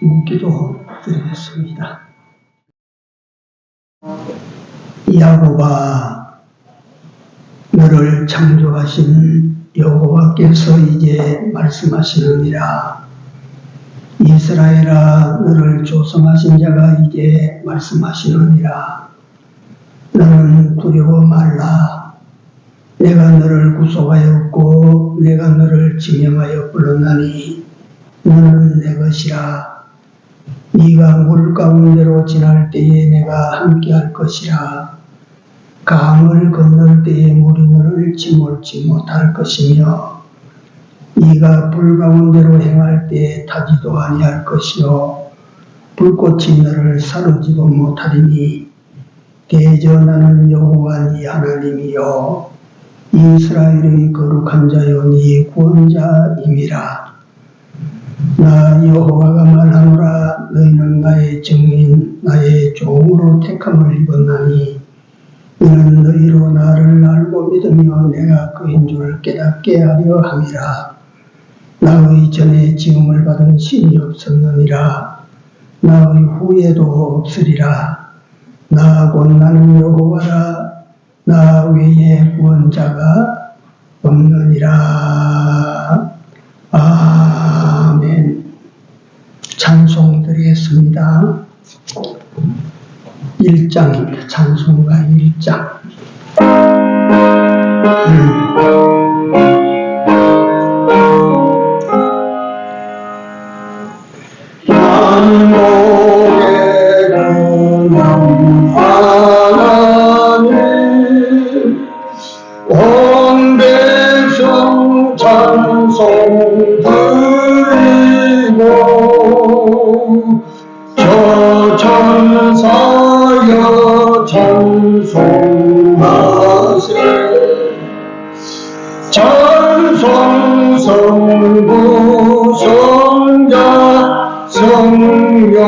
묻기도 드리겠습니다. 야곱아, 너를 창조하신 여호와께서 이제 말씀하시느니라. 이스라엘아, 너를 조성하신 자가 이제 말씀하시느니라. 너는 두려워 말라. 내가 너를 구속하였고 내가 너를 지명하여 불렀나니 너는 내 것이라. 네가 물 가운데로 지날 때에 내가 함께할 것이라. 강을 건널 때에 물이 너를 침몰치 못할 것이며 네가 불 가운데로 행할 때에 타지도 아니할 것이요 불꽃이 너를 사르지도 못하리니 대저 나는 여호와 네 하나님이요 이스라엘의 거룩한 자요 네 구원자임이라. 나 여호와가 말하노라. 너희는 나의 증인 나의 종으로 택함을 입었나니 이는 너희로 나를 알고 믿으며 내가 그인 줄 깨닫게 하려 함이라. 나의 전에 지음을 받은 신이 없었느니라. 나의 후에도 없으리라. 나 곧 나는 여호와라. 나 외에 구원자가 없느니라. 아멘. 찬송 드리겠습니다. 1장입니다. 찬송가 1장. 온 백성 찬송 드리고 저 천사여 찬송하세. 찬송 성부 성자 성령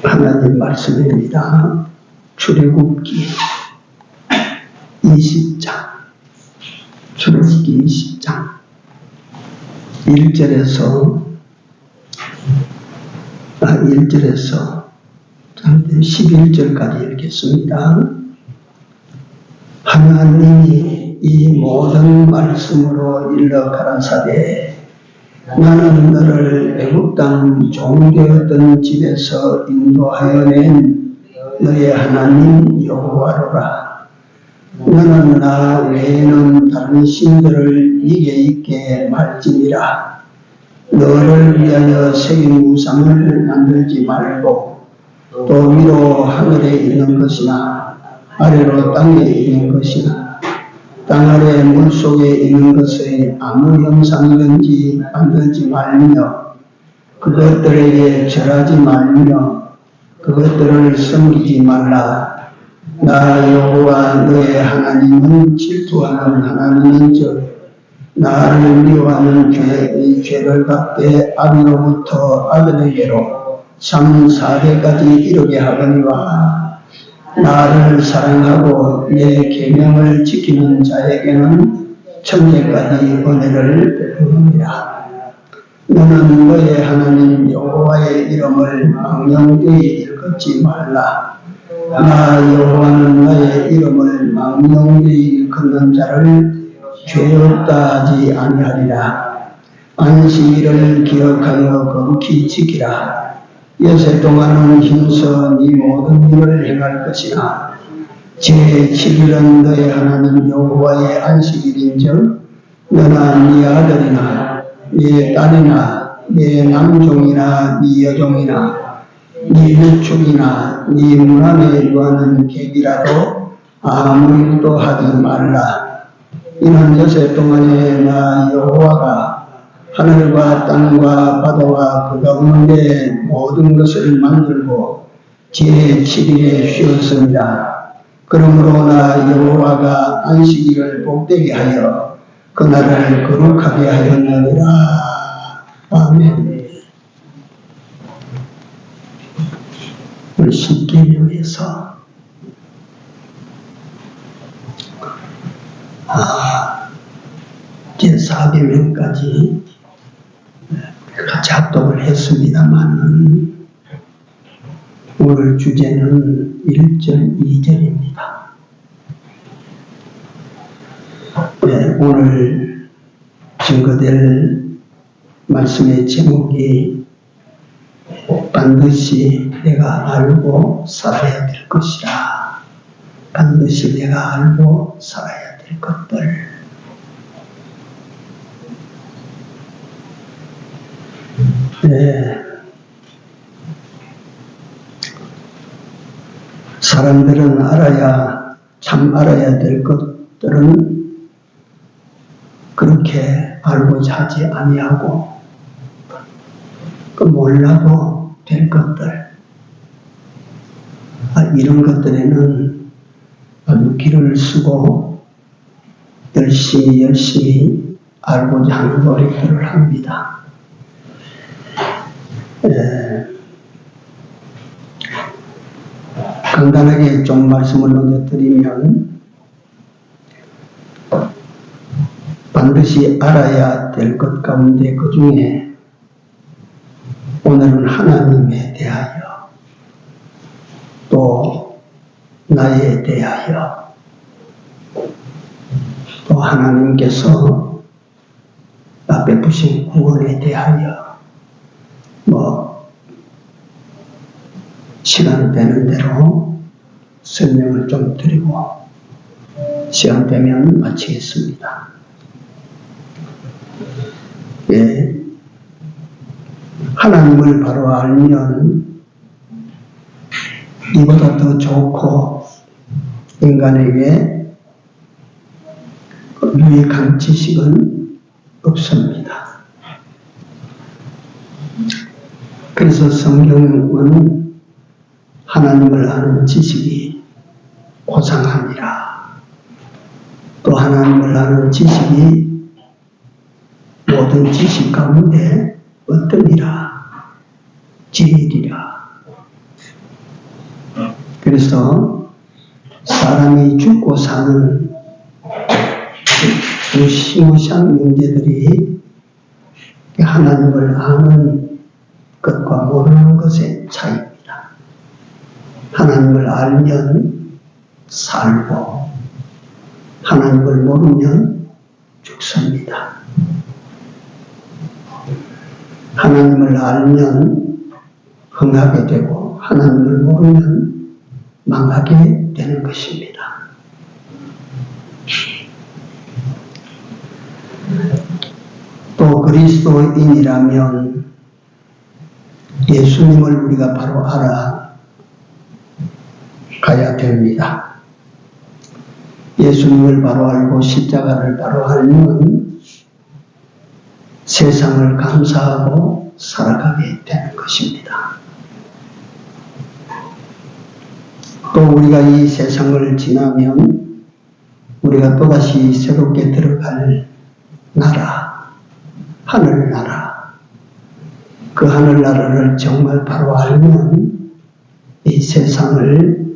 하나님 말씀입니다. 출애굽기 20장, 출애굽기 20장 1절에서 11절까지 읽겠습니다. 하나님이 이 모든 말씀으로 일러 가라사대 나는 너를 애굽 땅 종되었던 집에서 인도하여 낸 너의 하나님 여호와로라. 너는 나 외에는 다른 신들을 네게 있게 말지니라. 너를 위하여 새긴 우상을 만들지 말고 또 위로 하늘에 있는 것이나 아래로 땅에 있는 것이나 땅 아래 물속에 있는 것의 아무 형상이든지 만들지 말며 그것들에게 절하지 말며 그것들을 섬기지 말라. 나 여호와 너의 하나님은 질투하는 하나님인즉 나를 미워하는 죄의 죄를 갚되 아비로부터 아들에게로 3, 4대까지 이르게 하거니와 나를 사랑하고 내 계명을 지키는 자에게는 천대까지 은혜를 베푸느니라. 너는 너의 하나님 여호와의 이름을 망령되이 일컫지 말라. 나 여호와는 너의 이름을 망령되이 일컫는 자를 죄 없다 하지 아니하리라. 안식일을 기억하여 거룩히 지키라. 여세 동안은 힘써 네 모든 일을 행할 것이나 제7일은 너의 하나님 여호와의 안식일인즉 너나 네 아들이나 네 딸이나 네 남종이나 네 여종이나 네 유축이나 네 문 안에 유하는 객이라도 아무 일도 하지 말라. 이는 여세 동안에 나 여호와가 하늘과 땅과 바다와 그 가운데 모든 것을 만들고 제7일에 쉬었습니다. 그러므로 나 여호와가 안식일을 복되게 하여 그날을 거룩하게 하였느니라. 아멘. 우리 십계명에서 제4계명까지 같이 합독을 했습니다만 오늘 주제는 1절, 2절입니다. 오늘 증거될 말씀의 제목이 반드시 내가 알고 살아야 될 것이라. 반드시 내가 알고 살아야 될 것들. 사람들은 참 알아야 될 것들은 그렇게 알고자 하지 아니하고 몰라도 될 것들, 이런 것들에는 아주 기를 쓰고 열심히 알고자 하는 노력들을 합니다. 간단하게 좀 말씀을 먼저 드리면 반드시 알아야 될 것 가운데 그 중에 오늘은 하나님에 대하여 또 나에 대하여 또 하나님께서 베푸신 구원에 대하여 시간 되는 대로 설명을 좀 드리고 시간 되면 마치겠습니다. 하나님을 바로 알면 이보다 더 좋고 인간에게 유익한 지식은 없습니다. 그래서 성경은 하나님을 아는 지식이 고상하니라. 또 하나님을 아는 지식이 모든 지식 가운데 어떠니라? 진리라. 그래서 사람이 죽고 사는 무시무시한 문제들이 하나님을 아는 것과 모르는 것의 차이입니다. 하나님을 알면 살고 하나님을 모르면 죽습니다. 하나님을 알면 흥하게 되고 하나님을 모르면 망하게 되는 것입니다. 또 그리스도인이라면 예수님을 우리가 바로 알아가야 됩니다. 예수님을 바로 알고 십자가를 바로 알면 세상을 감사하고 살아가게 되는 것입니다. 또 우리가 이 세상을 지나면 우리가 또다시 새롭게 들어갈 나라, 하늘나라, 그 하늘나라를 정말 바로 알면 이 세상을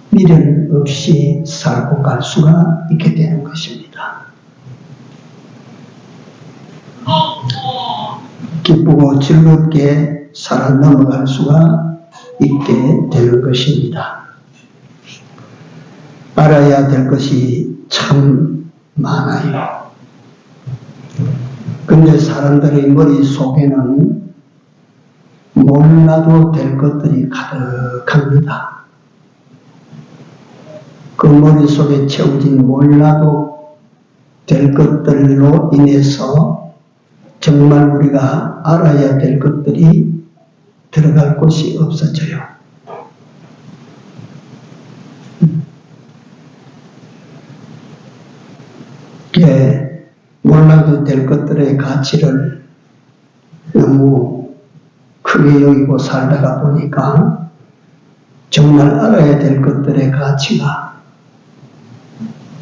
미련 없이 살고 갈 수가 있게 되는 것입니다. 기쁘고 즐겁게 살아 넘어갈 수가 있게 되는 것입니다. 알아야 될 것이 참 많아요. 근데 사람들의 머릿속에는 몰라도 될 것들이 가득합니다. 그 머릿속에 채워진 몰라도 될 것들로 인해서 정말 우리가 알아야 될 것들이 들어갈 곳이 없어져요. 몰라도 될 것들의 가치를 너무 크게 여기고 살다가 보니까 정말 알아야 될 것들의 가치가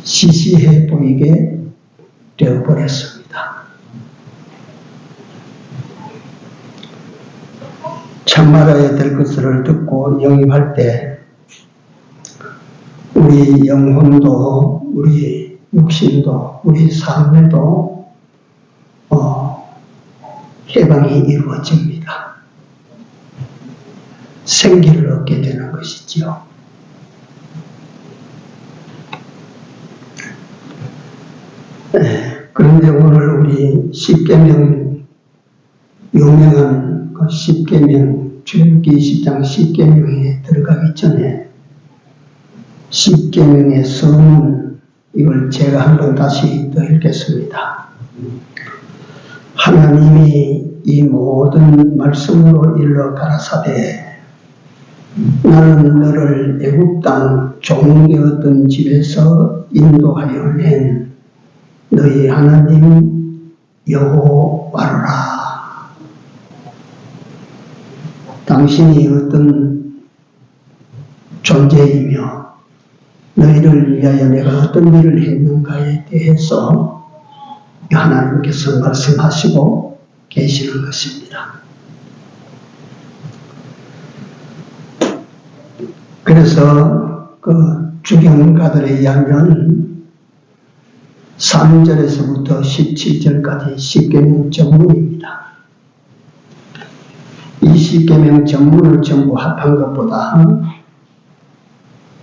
시시해 보이게 되어버렸습니다. 참 알아야 될 것을 듣고 영입할 때 우리 영혼도 우리 육신도 우리 삶에도 해방이 이루어집니다. 생기를 얻게 되는 것이지요. 그런데 오늘 우리 십계명, 유명한 그 십계명, 출애굽기 20장 십계명에 들어가기 전에 십계명의 서문, 이걸 제가 한번 다시 더 읽겠습니다. 하나님이 이 모든 말씀으로 일러 가라사대 나는 너를 애굽 땅 종되었던 집에서 인도하여 낸 너희 하나님 여호와라. 당신이 어떤 존재이며 너희를 위하여 내가 어떤 일을 했는가에 대해서 하나님께서 말씀하시고 계시는 것입니다. 그래서 그 주경가들에 의하면 3절에서부터 17절까지 십계명 전문입니다. 이 십계명 전문을 전부 합한 것보다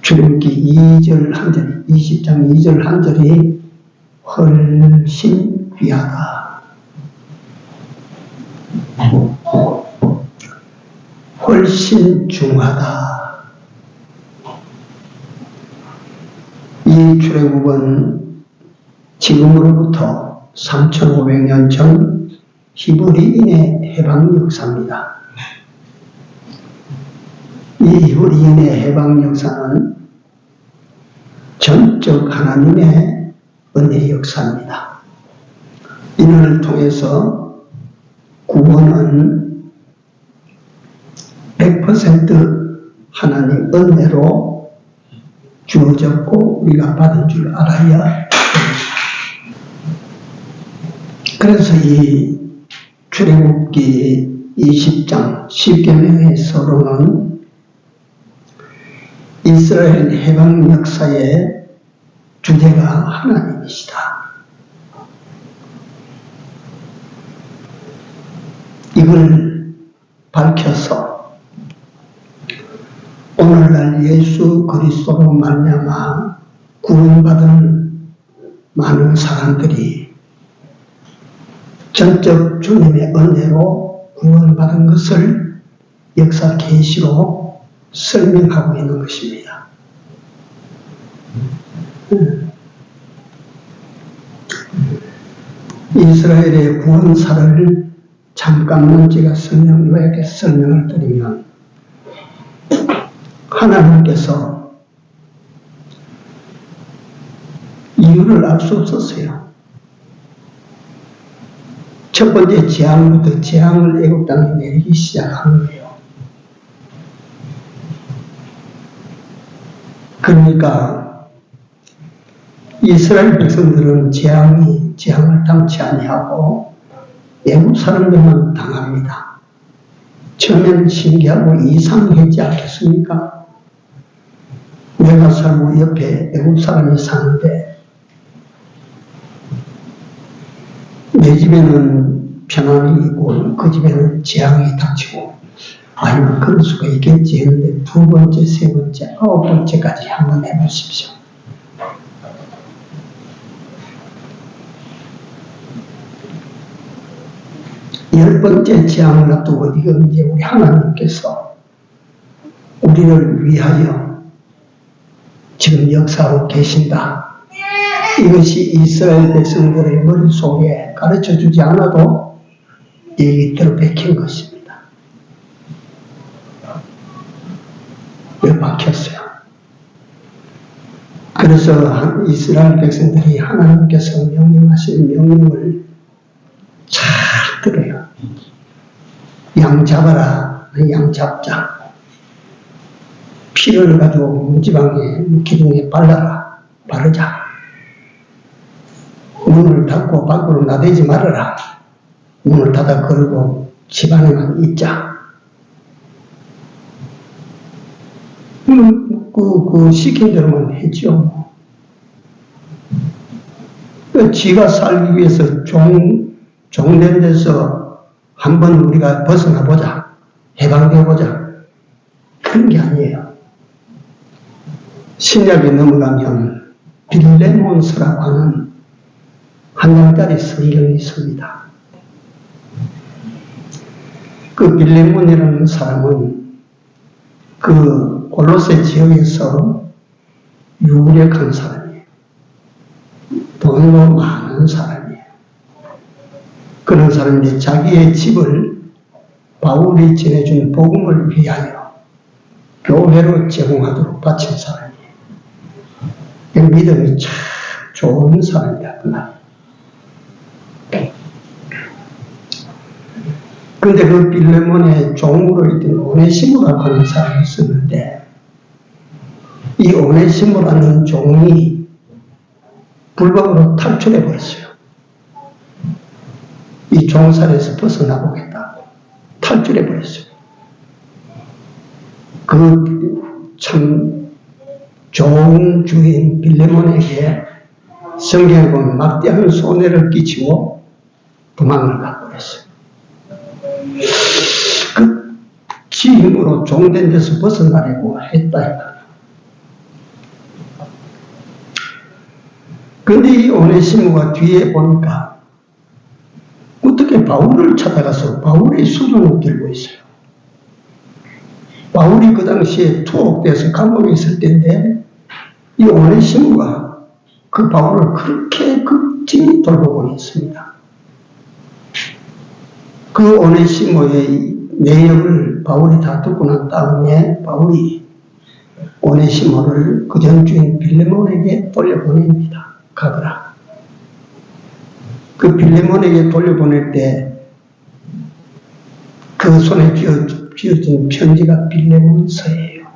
출애굽기 2절 한 절이 20장 2절 한 절이 훨씬 귀하다. 훨씬 중하다. 이 출애굽은 지금으로부터 3,500년 전 히브리인의 해방 역사입니다. 이 히브리인의 해방 역사는 전적 하나님의 은혜의 역사입니다. 이를 통해서 구원은 100% 하나님 은혜로 주어졌고 우리가 받은 줄 알아야 됩니다. 그래서 이 출애굽기 20장 십계명의 서론은 이스라엘 해방 역사의 주제가 하나님이시다. 이걸 밝혀서 오늘날 예수 그리스도로 말미암아 구원받은 많은 사람들이 전적 주님의 은혜로 구원받은 것을 역사 계시로 설명하고 있는 것입니다. 이스라엘의 구원사를 잠깐만 제가 요약해서 설명을 드리면 하나님께서 이유를 알 수 없었어요. 첫 번째 재앙부터 재앙을 애굽 땅에 내리기 시작한 거예요. 그러니까 이스라엘 백성들은 재앙을 당치 아니하고 애굽 사람들만 당합니다. 처음엔 신기하고 이상하지 않겠습니까? 내가 살고 옆에 애굽 사람이 사는데 내 집에는 평안이 있고 그 집에는 재앙이 닥치고 아니면 그럴 수가 있겠지 했는데 두 번째, 세 번째, 아홉 번째까지 한번 해보십시오. 열 번째 재앙을 놔두고 이건 이제 우리 하나님께서 우리를 위하여 지금 역사하고 계신다. 이것이 이스라엘 백성들의 머릿속에 가르쳐주지 않아도 얘기대로 베낀 것입니다. 여기 박혔어요. 그래서 이스라엘 백성들이 하나님께서 명령하신 명령을 잘 들어요. 양 잡아라. 양 잡자. 피를 가지고 문지방에 기둥에 바르자. 문을 닫고 밖으로 나대지 말아라. 문을 닫아 걸고 집 안에만 있자. 시킨 대로만 했죠. 지가 살기 위해서 종된 데서 한번 우리가 벗어나 보자, 해방되어 보자, 그런 게 아니에요. 신약에 넘어가면 빌레몬서라고 하는 한 장짜리 성경이 있습니다. 그 빌레몬이라는 사람은 그 골로새 지역에서 유력한 사람이에요. 돈도 많은 사람이에요. 그런 사람인데 자기의 집을 바울이 전해준 복음을 위하여 교회로 제공하도록 바친 사람이에요. 믿음이 참 좋은 사람이다, 그 말. 근데 그 빌레몬의 종으로 있던 오네시모라고 하는 사람이 있었는데, 이 오네시모라는 종이 불법으로 탈출해 버렸어요. 이 종살에서 벗어나 보겠다고 탈출해 버렸어요. 그 참 좋은 주인 빌레몬에게 성경에 보면 막대한 손해를 끼치고 도망을 가버렸어요. 지 힘으로 종된 데서 벗어나려고 했다. 그런데 이 오네시모가 뒤에 보니까 어떻게 바울을 찾아가서 바울의 수종을 들고 있어요. 바울이 그 당시에 투옥돼서 감옥에 있을 때인데 이 오네시모가 그 바울을 그렇게 극진히 돌보고 있습니다. 그 오네시모의 내역을 바울이 다 듣고 난 다음에 바울이 오네시모를 그 전 주인 빌레몬에게 돌려보냅니다. 가거라. 그 빌레몬에게 돌려보낼 때 그 손에 쥐어진 편지가 빌레몬서예요.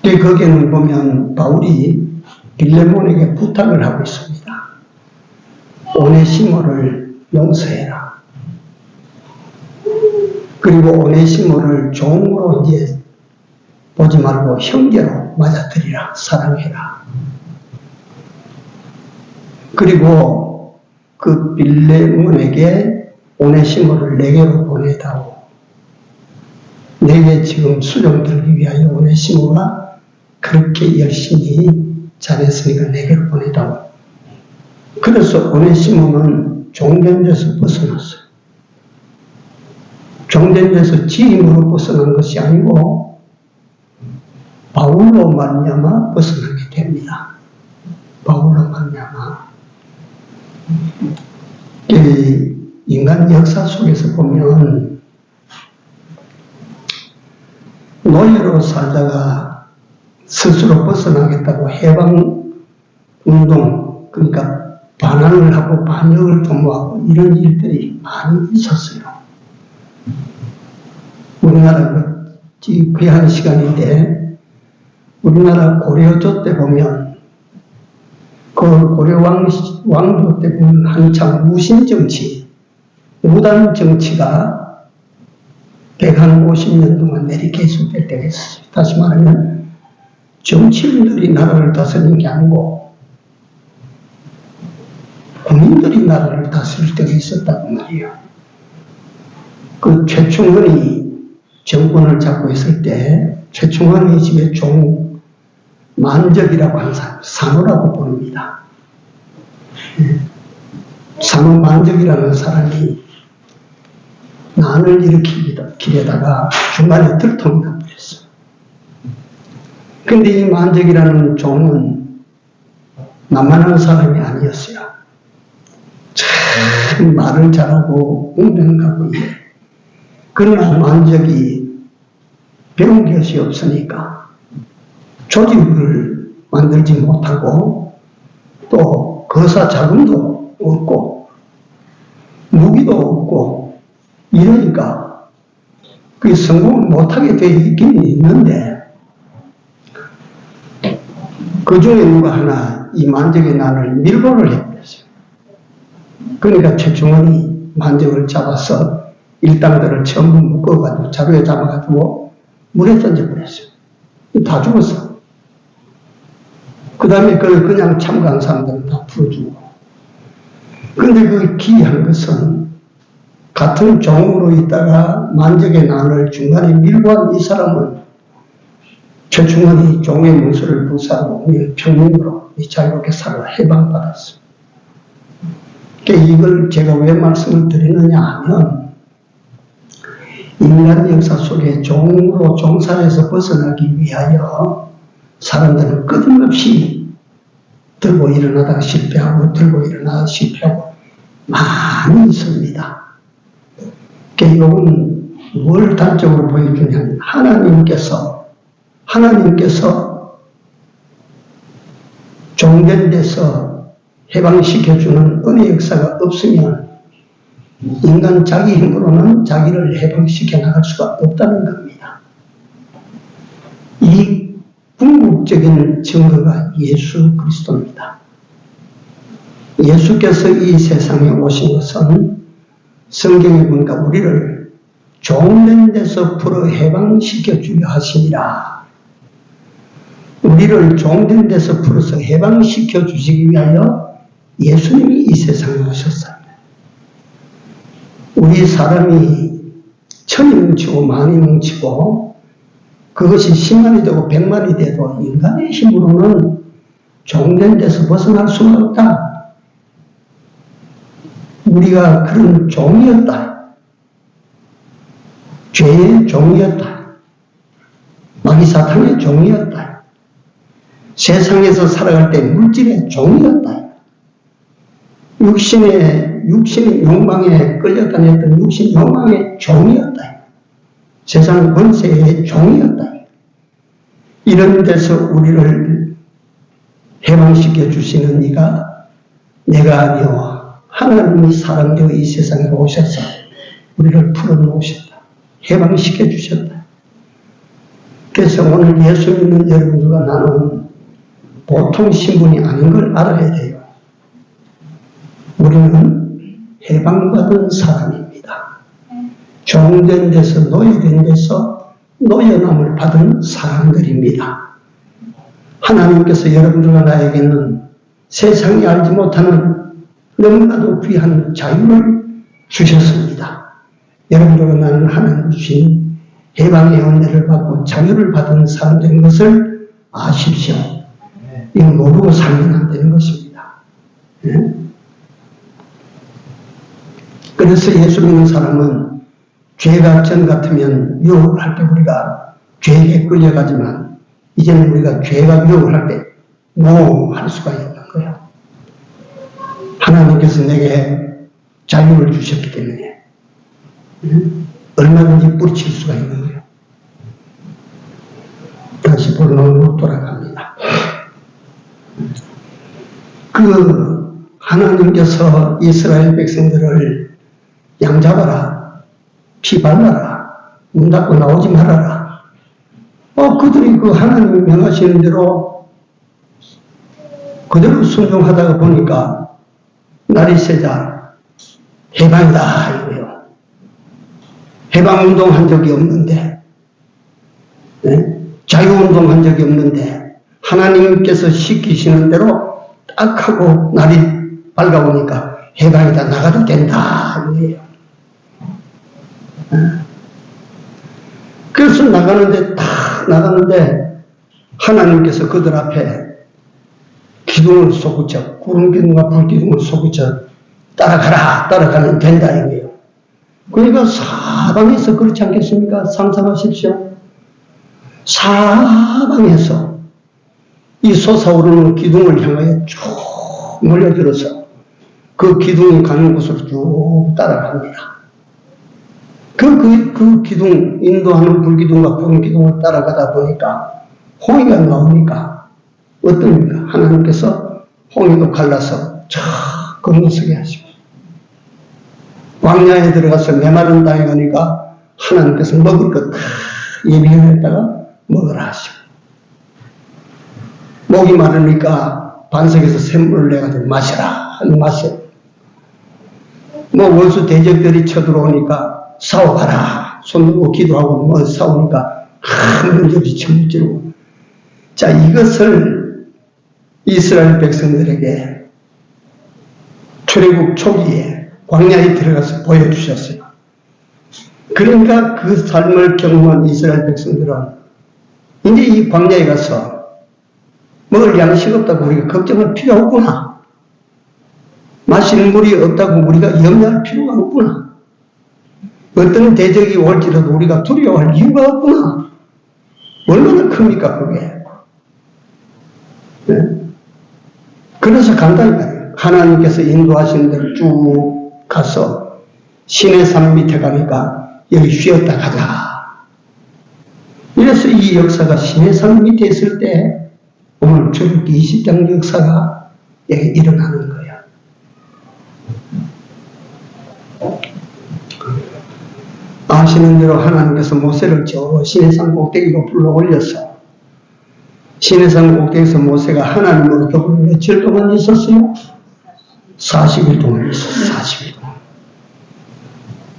거기에는 보면 바울이 빌레몬에게 부탁을 하고 있습니다. 오네시모를 용서해라. 그리고 오네시모를 종으로 이제 보지 말고 형제로 맞아들이라, 사랑해라. 그리고 그 빌레몬에게 오네시모를 내게로 보내다오. 내게 지금 수종 들기 위하여 오네시모가 그렇게 열심히 잘했으니까 내게로 보내다오. 그래서 오네시모는 종된 데서 벗어났어요. 종된 데서 지 힘으로 벗어난 것이 아니고 바울로 말미암아 벗어나게 됩니다. 바울로 말미암아. 인간 역사 속에서 보면 노예로 살다가 스스로 벗어나겠다고 해방운동, 그러니까 반항을 하고 반역을 도모하고 이런 일들이 많이 있었어요. 우리나라 귀한 시간인데 우리나라 고려조 때 보면 그 고려 왕조 때 보면 한참 무신정치, 무단정치가 150년 동안 내리 계속될 때가 있었어요. 다시 말하면 정치인들이 나라를 다스리는 게 아니고 국민들이 나라를 다스릴 때가 있었다고 말이에요. 그 최충원이 정권을 잡고 있을 때 최충원의 집에 종 만적이라고 하는 사람, 산호라고 부릅니다. 산호 만적이라는 사람이 난을 일으키려다가 중간에 들통이 나버렸어요. 근데 이 만적이라는 종은 만만한 사람이 아니었어요. 참 말을 잘하고 운동하고 이래. 그러나 만적이 배운 것이 없으니까 조직을 만들지 못하고 또 거사 자금도 없고 무기도 없고 이러니까 그 성공을 못하게 돼 있긴 있는데 그 중에 누가 하나 이 만적의 난을 밀고를 해버렸어요. 그러니까 최충원이 만적을 잡아서 일당들을 전부 묶어가지고 자루에 잡아가지고 물에 던져버렸어요. 다 죽었어. 그 다음에 그걸 그냥 참가한 사람들은 다 풀어주고. 근데 그 기이한 것은 같은 종으로 있다가 만적의 난을 중간에 밀고 한 이 사람은 최충원이 종의 문서를 불사하고 평민으로 자유롭게 살아 해방받았어. 그러니까 이걸 제가 왜 말씀을 드리느냐 하면 인간 역사 속에 종으로 종살에서 벗어나기 위하여 사람들은 끊임없이 들고 일어나다가 실패하고 들고 일어나다가 실패하고 많이 있습니다. 그러니까 이건 뭘 단적으로 보여주냐면 하나님께서 종된 데서 해방시켜주는 은혜 역사가 없으면 인간 자기 힘으로는 자기를 해방시켜 나갈 수가 없다는 겁니다. 이 궁극적인 증거가 예수 그리스도입니다. 예수께서 이 세상에 오신 것은 성경에 보니까 우리를 종된 데서 풀어 해방시켜 주려 하시니라. 우리를 종된 데서 풀어서 해방시켜 주시기 위하여 예수님이 이 세상에 오셨어요. 우리 사람이 천이 뭉치고 만이 뭉치고 그것이 10만이 되고 100만이 돼도 인간의 힘으로는 종된 데서 벗어날 수가 없다. 우리가 그런 종이었다. 죄의 종이었다. 마귀 사탄의 종이었다. 세상에서 살아갈 때 물질의 종이었다. 육신의 욕망에 끌려다녔던 육신 욕망의 종이었다. 세상 권세의 종이었다. 이런 데서 우리를 해방시켜 주시는 이가 내가 아니오 하나님이 사람 되어 이 세상에 오셔서 우리를 풀어놓으셨다. 해방시켜 주셨다. 그래서 오늘 예수 믿는 여러분들과 나는 보통 신분이 아닌 걸 알아야 돼요. 우리는 해방받은 사람입니다. 종된 데서 노예된 데서 노예남을 받은 사람들입니다. 하나님께서 여러분들과 나에게는 세상이 알지 못하는 너무나도 귀한 자유를 주셨습니다. 여러분들과 나는 하나님 주신 해방의 은혜를 받고 자유를 받은 사람들인 것을 아십시오. 이거 모르고 살면 안 되는 것입니다. 네? 그래서 예수 믿는 사람은 죄가 전 같으면 유혹을 할 때 우리가 죄에게 끌려가지만 이제는 우리가 죄가 유혹을 할 때 노 할 수가 있는 거예요. 하나님께서 내게 자유를 주셨기 때문에 얼마든지 뿌리칠 수가 있는 거예요. 다시 본론으로 돌아갑니다. 하나님께서 이스라엘 백성들을 양잡아라, 피 발라라, 문 닫고 나오지 말아라. 그들이 하나님이 명하시는 대로 그대로 순종하다가 보니까 날이 새자 해방이다 이거예요. 해방운동 한 적이 없는데, 네? 자유운동 한 적이 없는데 하나님께서 시키시는 대로 딱 하고 날이 밝아오니까 해방이다, 나가도 된다 이거예요. 그래서 나가는데 하나님께서 그들 앞에 기둥을 솟구쳐, 구름 기둥과 불 기둥을 솟구쳐 따라가면 된다 이거예요. 그러니까 사방에서 그렇지 않겠습니까? 상상하십시오. 사방에서 이 솟아오르는 기둥을 향하여 쭉 몰려들어서 그 기둥이 가는 곳으로 쭉 따라갑니다. 그 기둥, 인도하는 불기둥과 구름기둥을 따라가다 보니까 홍해가 나오니까 어떻습니까? 하나님께서 홍해도 갈라서 쫙 건너서게 하시고 광야에 들어가서 메마른 땅에 가니까 하나님께서 먹을 것 예비해놨다가 먹으라 하시고 목이 마르니까 반석에서 샘물을 내가지고 마셔라 마셔. 원수 대적들이 쳐들어오니까 싸워가라 손 들고 기도하고 싸우니까 문제없이 쳐무지르고 자, 이것을 이스라엘 백성들에게 출애굽 초기에 광야에 들어가서 보여주셨어요. 그러니까 그 삶을 경험한 이스라엘 백성들은 이제 이 광야에 가서 먹을 양식 없다고 우리가 걱정할 필요 없구나. 마시는 물이 없다고 우리가 염려할 필요가 없구나. 어떤 대적이 올지라도 우리가 두려워할 이유가 없구나. 얼마나 큽니까 그게. 네? 그래서 간단히 말해요. 하나님께서 인도하시는 대로 쭉 가서 시내산 밑에 가니까 여기 쉬었다 가자. 이래서 이 역사가 시내산 밑에 있을 때 오늘 출애굽기 20장 역사가 여기 일어나는 거예요. 아시는 대로 하나님께서 모세를 저 시내산 꼭대기로 불러 올려서 시내산 꼭대기에서 모세가 하나님으로 더불어 며칠 동안 있었어요? 40일 동안 있었어요. 40일 동안.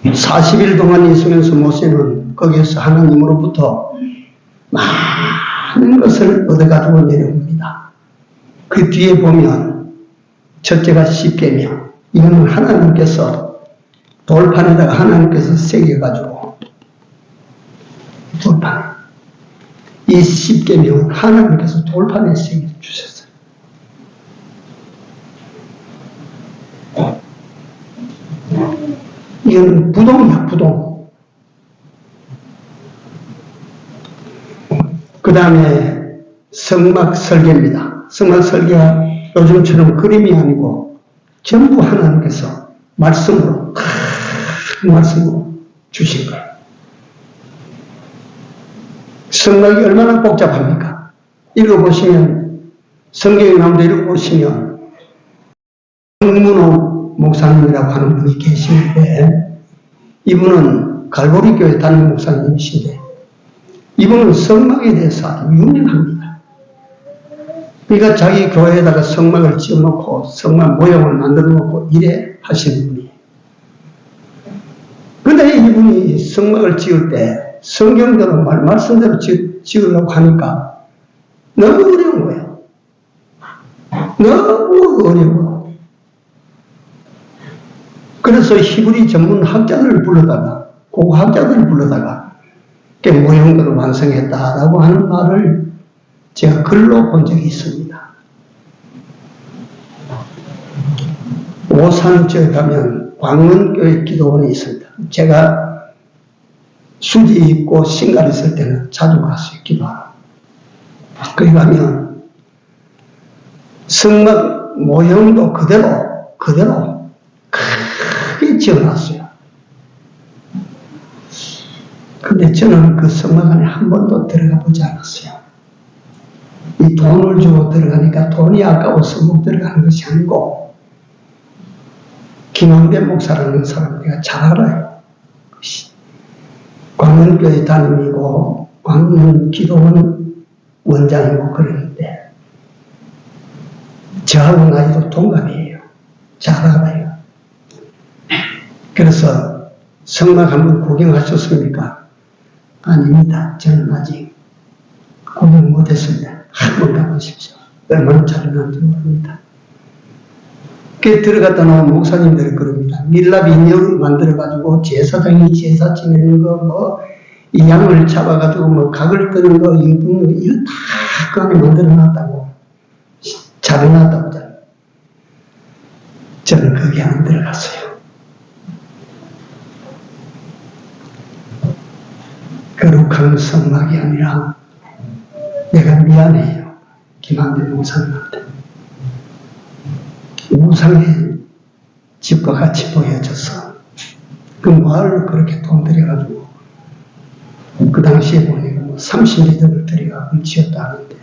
40일 동안 있으면서 모세는 거기에서 하나님으로부터 많은 것을 얻어가지고 내려옵니다. 그 뒤에 보면 첫째가 십계명. 이거는 하나님께서 돌판에다가 하나님께서 새겨가지고 돌판에 이 십계명은 하나님께서 돌판에 새겨주셨어요. 이건 부동이야, 부동. 그 다음에 성막 설계입니다. 성막 설계가 요즘처럼 그림이 아니고 전부 하나님께서 말씀으로 말씀으로 주신 거예요. 성막이 얼마나 복잡합니까? 읽어보시면 성경에 나온 데 읽어보시면 정문호 목사님이라고 하는 분이 계시는데 이분은 갈보리교회 담임 목사님이신데 이분은 성막에 대해서 아주 유명합니다. 그러니까 자기 교회에다가 성막을 지어놓고 성막 모형을 만들어 놓고 이래 하시는 분이에요. 근데 이분이 성막을 지을 때 성경대로 말씀대로 지으려고 하니까 너무 어려운 거예요. 너무 어려워. 그래서 히브리 전문 학자들을 불러다가 고고학자들을 불러다가 모형대로 완성했다라고 하는 말을 제가 글로 본 적이 있습니다. 오산지에 가면 광문교회 기도원이 있습니다. 제가 수지 입고 신갈 있을 때는 자주 갔어요, 기도하러. 거기 가면 성막 모형도 그대로 크게 지어놨어요. 근데 저는 그 성막 안에 한 번도 들어가 보지 않았어요. 이 돈을 주고 들어가니까 돈이 아까워서 못 들어가는 것이 아니고 김한배 목사라는 사람 내가 잘 알아요. 광문교회 담임이고 광문 기도원 원장이고 그러는데 저하고 나이도 동갑이에요. 잘 알아요. 그래서 성막 한번 구경하셨습니까? 아닙니다. 저는 아직 구경 못했습니다. 한번 가보십시오. 얼마나 잘해놨는지 모릅니다. 그 들어갔다 나온 목사님들이 그럽니다. 밀랍 인형을 만들어가지고 제사장이 제사 지내는 거, 이 양을 잡아가지고 각을 뜨는 거, 이거 다 그 안에 만들어놨다고. 잘해놨다고. 저는 거기 안 들어갔어요. 거룩한 성막이 아니라 내가 미안해요. 김한배 목사님한테. 우상의 집과 같이 보여져서 그 마을을 그렇게 돈 들여가지고 그 당시에 보니까 30리터를 들여가지고 지었다 하는데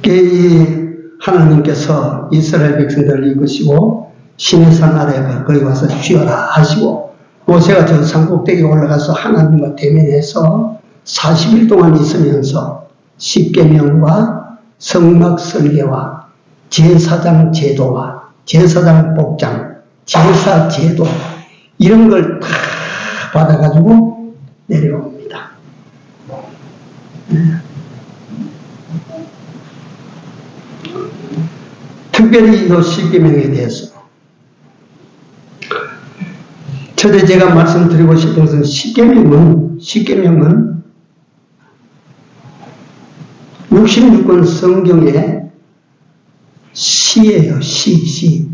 이 하나님께서 이스라엘 백성들을 이끄시고 시내산 아래가 거기 와서 쉬어라 하시고 모세가 저 산꼭대기에 올라가서 하나님과 대면해서 40일 동안 있으면서 십계명과 성막 설계와 제사장 제도와 제사장 복장, 제사 제도 이런 걸 다 받아가지고 내려옵니다. 특별히 이 십계명에 대해서 첫째 제가 말씀드리고 싶은 것은 십계명은 66권 성경의 시예요. 시.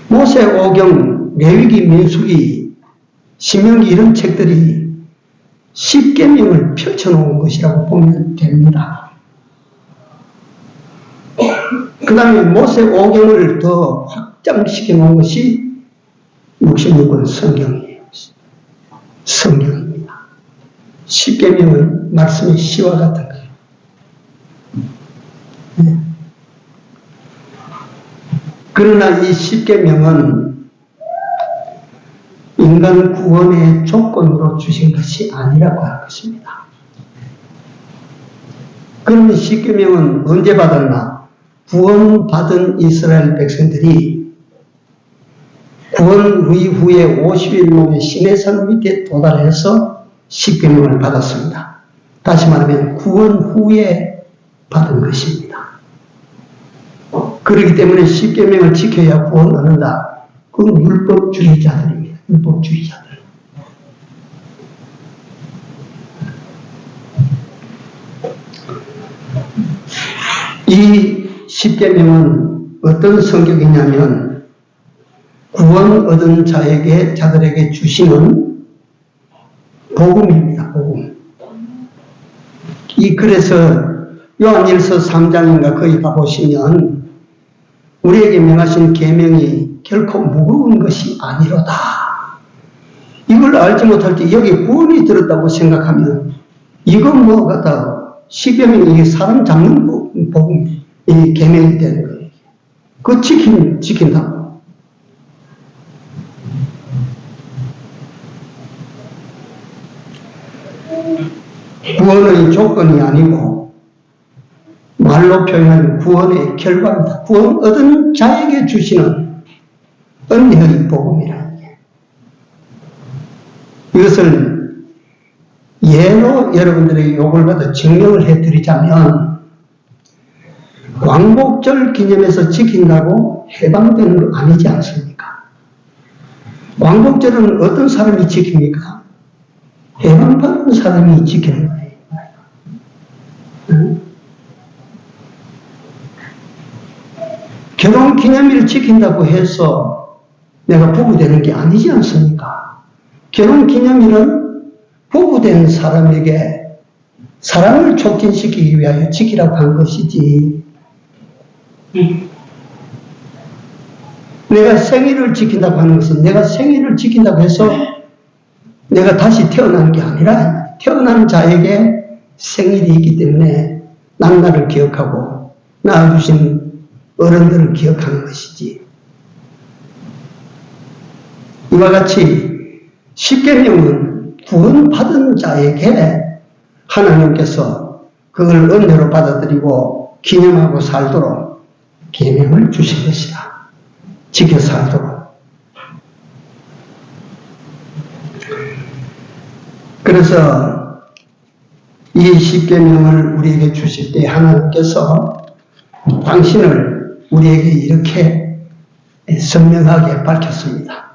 모세 오경, 레위기, 민수기, 신명기 이런 책들이 십계명을 펼쳐놓은 것이라고 보면 됩니다. 그 다음에 모세 오경을 더 확장시켜 놓은 것이 66권 성경입니다. 십계명은 말씀의 시와 같은 거예요. 네. 그러나 이 십계명은 인간 구원의 조건으로 주신 것이 아니라고 하는 것입니다. 그러면 십계명은 언제 받았나? 구원받은 이스라엘 백성들이 구원 이후에 50일 만에 시내산 밑에 도달해서 십계명을 받았습니다. 다시 말하면 구원 후에 받은 것입니다. 그렇기 때문에 십계명을 지켜야 구원 얻는다. 그건 율법주의자들입니다. 율법주의자들. 이 십계명은 어떤 성격이냐면 구원 얻은 자들에게 주시는 복음입니다. 복음. 그래서 요한일서 3장인가 거기 가보시면 우리에게 명하신 계명이 결코 무거운 것이 아니로다. 이걸 알지 못할 때 여기 구원이 들었다고 생각하면 이건 뭐 같다. 십계명이 이게 사람 잡는 복음, 이 계명이 되는 거예요. 그거 지킨다고. 구원의 조건이 아니고 말로 표현하는 구원의 결과입니다. 구원 얻은 자에게 주시는 은혜의 복음이라는 게. 이것을 예로 여러분들에게 요걸 받아 증명을 해드리자면 광복절 기념해서 지킨다고 해방되는 거 아니지 않습니까? 광복절은 어떤 사람이 지킵니까? 해방받은 사람이 지키는 거예요. 응? 결혼기념일을 지킨다고 해서 내가 부부되는 게 아니지 않습니까? 결혼기념일은 부부된 사람에게 사랑을 촉진시키기 위하여 지키라고 한 것이지, 내가 생일을 지킨다고 하는 것은 내가 생일을 지킨다고 해서 내가 다시 태어나는 게 아니라 태어난 자에게 생일이 있기 때문에 나를 기억하고 낳아주신 어른들을 기억하는 것이지. 이와 같이 십계명은 구원받은 자에게 하나님께서 그걸 은혜로 받아들이고 기념하고 살도록 계명을 주신 것이다. 지켜 살도록. 그래서 이 십계명을 우리에게 주실 때 하나님께서 당신을 우리에게 이렇게 선명하게 밝혔습니다.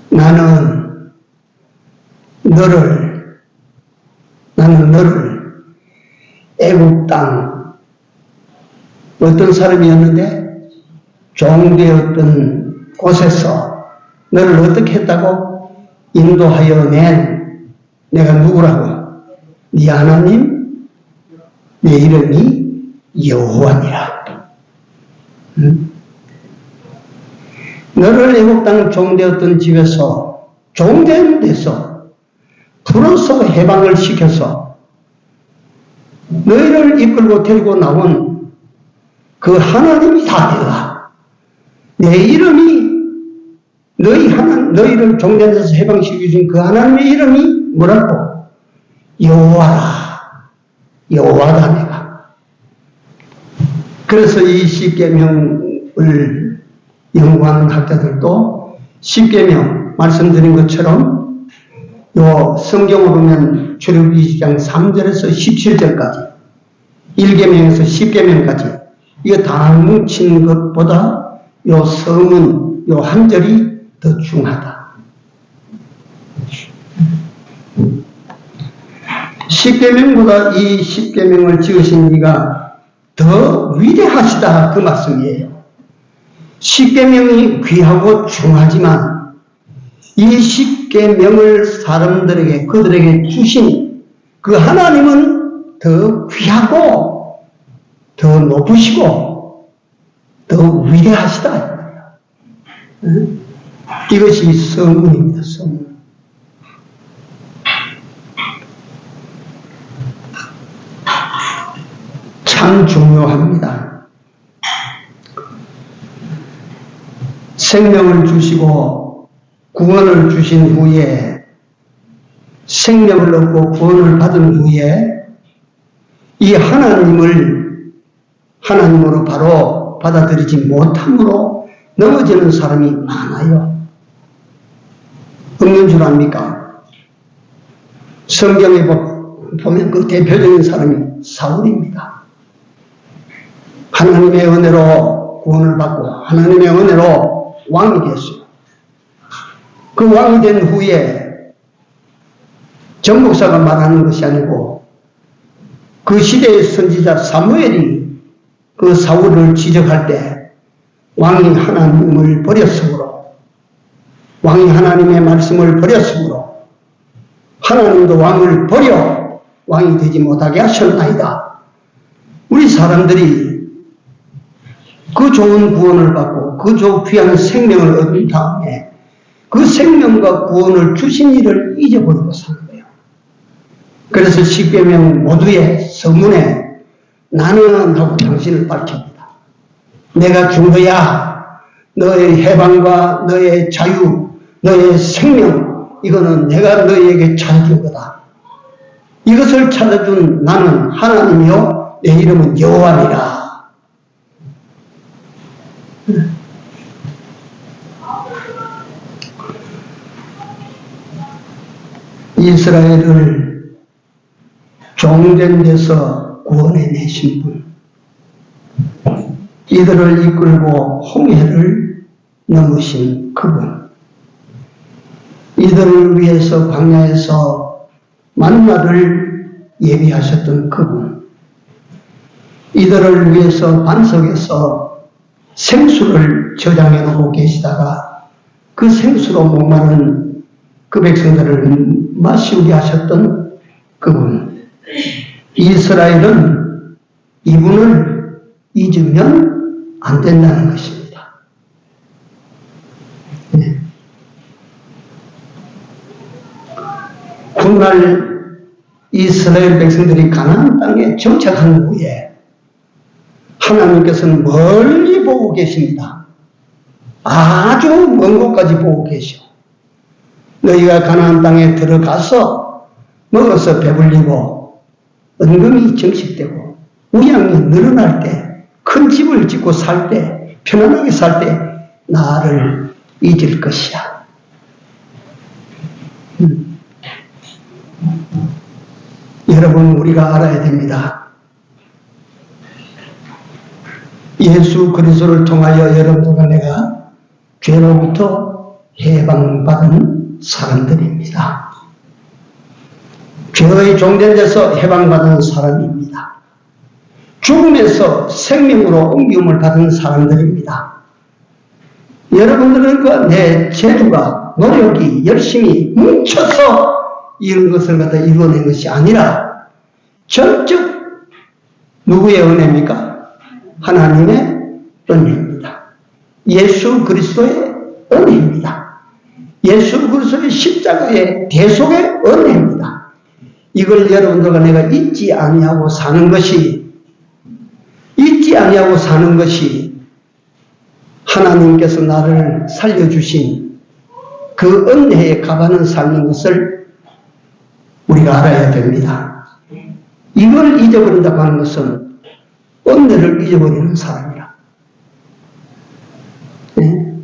나는 너를 애국 땅 어떤 사람이었는데 종되었던 곳에서 너를 어떻게 했다고? 인도하여 낸 내가 누구라고? 네 하나님, 내 이름이 여호와니라. 응? 너를 애국 땅 종되었던 집에서 종된 데서 불어서 해방을 시켜서 너희를 이끌고 데리고 나온 그 하나님이 다 내가. 내 이름이 너희를 종된 데서 해방시켜준 그 하나님의 이름이 뭐라고? 여호와라. 여호와다 내가. 그래서 이 십계명을 연구하는 학자들도 십계명 말씀드린 것처럼 요 성경을 보면 출애굽기 20장 3절에서 17절까지 1계명에서 10계명까지 이거 다 뭉친 것보다 요 서문, 요 한 절이 더 중하다. 10계명보다 이 10계명을 지으신 이가 더 위대하시다 그 말씀이에요. 10계명이 귀하고 중하지만 이 10계명을 사람들에게 그들에게 주신 그 하나님은 더 귀하고 더 높으시고 더 위대하시다. 이것이 서문입니다. 서문. 참 중요합니다. 생명을 주시고 구원을 주신 후에 생명을 얻고 구원을 받은 후에 이 하나님을 하나님으로 바로 받아들이지 못함으로 넘어지는 사람이 많아요. 없는 줄 압니까? 성경에 보면 그 대표적인 사람이 사울입니다. 하나님의 은혜로 구원을 받고 하나님의 은혜로 왕이 됐어요. 그 왕이 된 후에 정 목사가 말하는 것이 아니고 그 시대의 선지자 사무엘이 그 사울을 지적할 때 왕이 하나님을 버렸으므로 왕이 하나님의 말씀을 버렸으므로 하나님도 왕을 버려 왕이 되지 못하게 하셨나이다. 우리 사람들이 그 좋은 구원을 받고 그 귀한 생명을 얻은 다음에 그 생명과 구원을 주신 이를 잊어버리고 사는 거예요. 그래서 10계명 모두의 서문에 나는 하고 당신을 밝힙니다. 내가 준 거야. 너의 해방과 너의 자유, 너의 생명, 이거는 내가 너희에게 찾아준 거다. 이것을 찾아준 나는 하나님이요 내 이름은 여호와니라. 이스라엘을 종된 데서 구원해 내신 분, 이들을 이끌고 홍해를 넘으신 그분, 이들을 위해서 광야에서 만나를 예비하셨던 그분, 이들을 위해서 반석에서 생수를 저장해 놓고 계시다가 그 생수로 목마른 그 백성들을 마시우게 하셨던 그분, 이스라엘은 이분을 잊으면 안 된다는 것입니다. 네. 훗날 이스라엘 백성들이 가나안 땅에 정착한 후에 하나님께서는 멀리 보고 계십니다. 아주 먼 곳까지 보고 계셔. 너희가 가나안 땅에 들어가서 먹어서 배불리고 은금이 정식되고 우양이 늘어날 때, 큰 집을 짓고 살 때, 편안하게 살 때 나를 잊을 것이야. 여러분, 우리가 알아야 됩니다. 예수 그리스도를 통하여 여러분과 내가 죄로부터 해방받은 사람들입니다. 죄의 종된 데서 해방받은 사람입니다. 죽음에서 생명으로 옮김을 받은 사람들입니다. 여러분들과 내 재주가, 노력이, 열심히 뭉쳐서 이런 것을 갖다 이루어낸 것이 아니라 전적 누구의 은혜입니까? 하나님의 은혜입니다. 예수 그리스도의 은혜입니다. 예수 그리스도의 십자가의 대속의 은혜입니다. 이걸 여러분들과 내가 잊지 아니하고 사는 것이 하나님께서 나를 살려주신 그 은혜에 값하는 삶인 것을 우리가 알아야 됩니다. 이걸 잊어버린다고 하는 것은 은혜를 잊어버리는 사람이라. 네?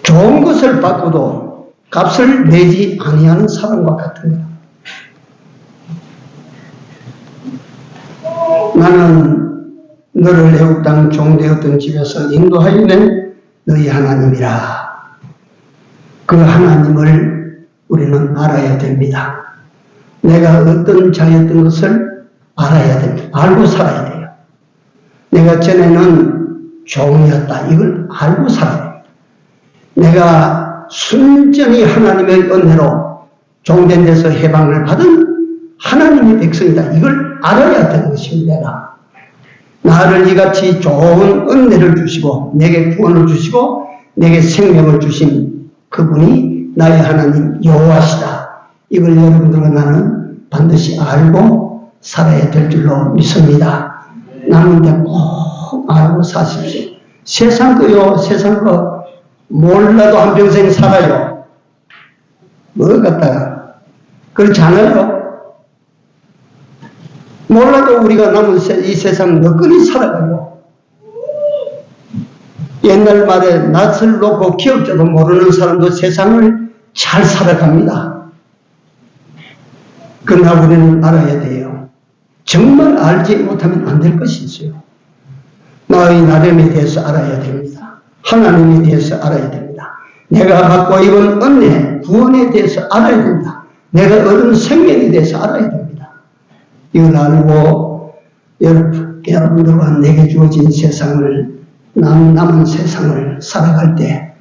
좋은 것을 받고도 값을 내지 아니하는 사람과 같은 거다. 나는 너를 애굽 땅 종되었던 집에서 인도하여 낸 너희 하나님이라. 그 하나님을 우리는 알아야 됩니다. 내가 어떤 자였던 것을 알아야 됩니다. 알고 살아야 돼요. 내가 전에는 종이었다. 이걸 알고 살아야 됩니다. 내가 순전히 하나님의 은혜로 종된 데서 해방을 받은 하나님의 백성이다. 이걸 알아야 되는 것입니다. 나를 이같이 좋은 은혜를 주시고 내게 구원을 주시고 내게 생명을 주신 그분이 나의 하나님 여호와시다. 이걸 여러분들과 나는 반드시 알고 살아야 될 줄로 믿습니다. 나는데 꼭 알고 사십시오. 세상 거 몰라도 한평생 살아요. 뭐 갖다가 그렇지 않아요? 몰라도 우리가 남은 이 세상 너끈히 살아가요. 옛날 말에 낯을 놓고 기억자도 모르는 사람도 세상을 잘 살아갑니다. 그러나 우리는 알아야 돼요. 정말 알지 못하면 안 될 것이 있어요. 나의 나름에 대해서 알아야 됩니다. 하나님에 대해서 알아야 됩니다. 내가 갖고 입은 은혜, 구원에 대해서 알아야 됩니다. 내가 얻은 생명에 대해서 알아야 됩니다. 이걸 알고 여러분들과 내게 주어진 세상을 남은 세상을 살아갈 때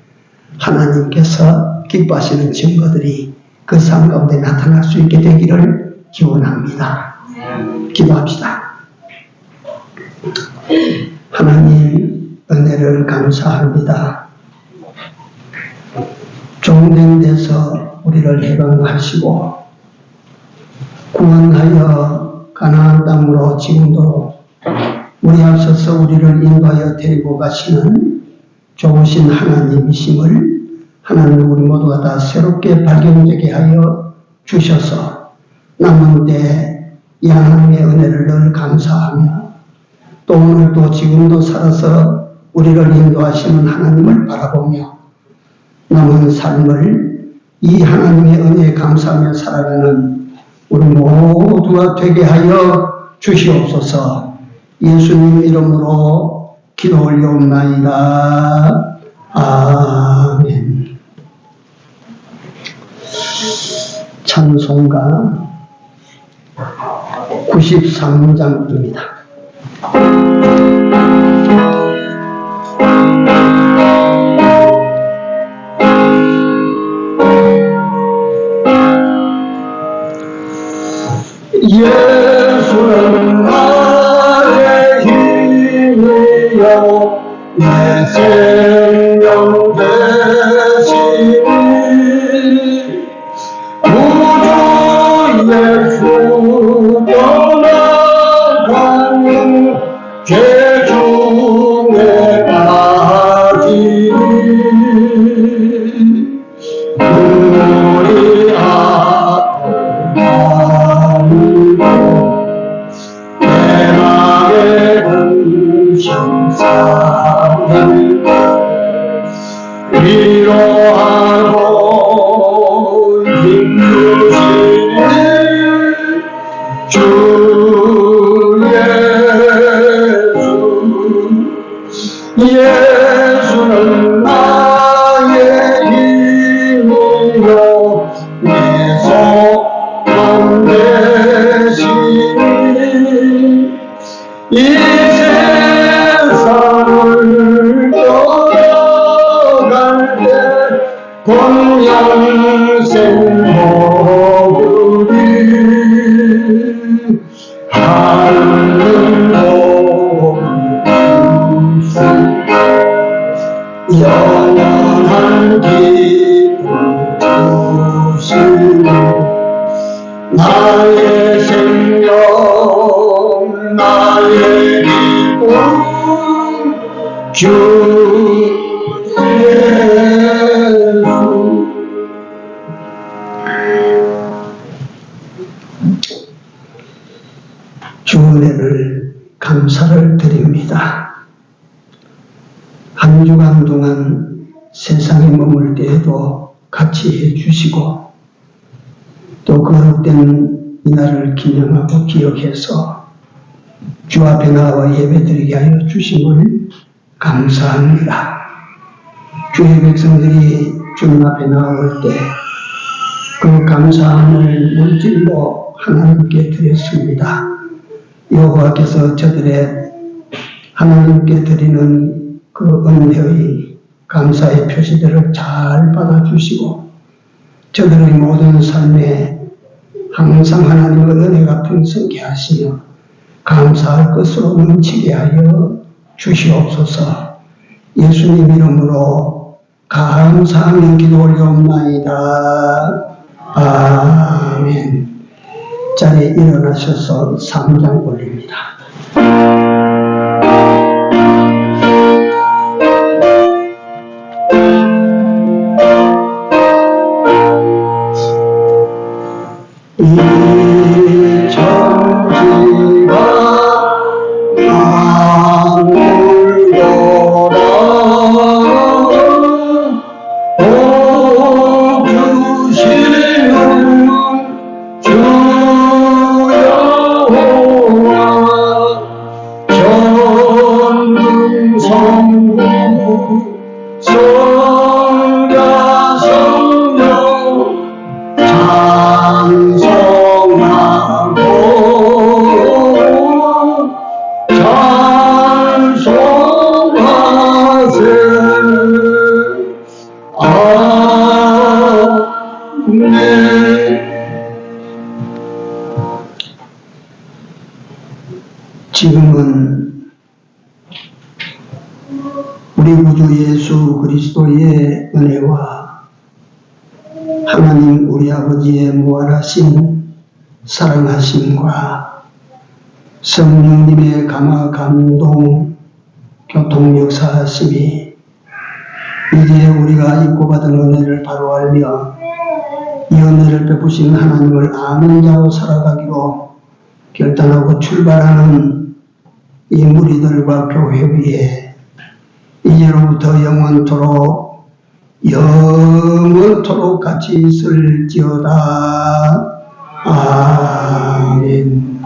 하나님께서 기뻐하시는 증거들이 그 삶 가운데 나타날 수 있게 되기를 기원합니다. 기도합시다. 하나님 은혜를 감사합니다. 종된 데서 우리를 해방하시고 구원하여 가나안 땅으로 지금도 우리 앞서서 우리를 인도하여 데리고 가시는 좋으신 하나님이심을 하나님 우리 모두가 다 새롭게 발견되게 하여 주셔서 남은 때 이 하나님의 은혜를 늘 감사하며 또 오늘도 지금도 살아서 우리를 인도하시는 하나님을 바라보며 남은 삶을 이 하나님의 은혜에 감사하며 살아가는 우리 모두가 되게 하여 주시옵소서. 예수님 이름으로 기도 올려옵나이다. 아멘. 찬송가 93장입니다. 예수는 나의 힘이요 내 생명 되시니 구주 예수 떠나가는 죄 중에 빠지니 우리 대망의 공심사를 위로하고 힘주시는 주 예수는 나의 힘이요 내 소망 되시니 이 세상을 떠나갈 때 공영생 모으리 하늘 높이 영원한 기쁨 주시니 나의 생명 나의 기쁨 주 예수. 주 은혜를 감사를 드립니다. 한 주간 동안 세상에 머물 때에도 같이 해주시고 또 거룩된 이날을 기념하고 기억해서 주 앞에 나와 예배드리게 하여 주심을 감사합니다. 주의 백성들이 주님 앞에 나올 때 그 감사함을 물질로 하나님께 드렸습니다. 여호와께서 저들의 하나님께 드리는 그 은혜의 감사의 표시들을 잘 받아주시고 저들의 모든 삶에 항상 하나님의 은혜가 풍성케 하시며 감사할 것으로 넘치게 하여 주시옵소서. 예수님 이름으로 감사하며 기도 올려옵나이다. 아멘. 자리에 일어나셔서 3장 올립니다. 이 천지가 나물도다 복 주시는 주 여호와 전능성부 성자 성령 찬송하고 찬송하세. 아멘. 지금은 우리 구주 예수 그리스도의 은혜와 하나님 우리 아버지의 무한하신 사랑하심과 성령님의 감화 감동 교통 역사하심이 이제 우리가 입고 받은 은혜를 바로 알며 이 은혜를 베푸신 하나님을 아는 자로 살아가기로 결단하고 출발하는 이 무리들과 교회 위에 이제로부터 영원토록 같이 있을지어다. 아멘.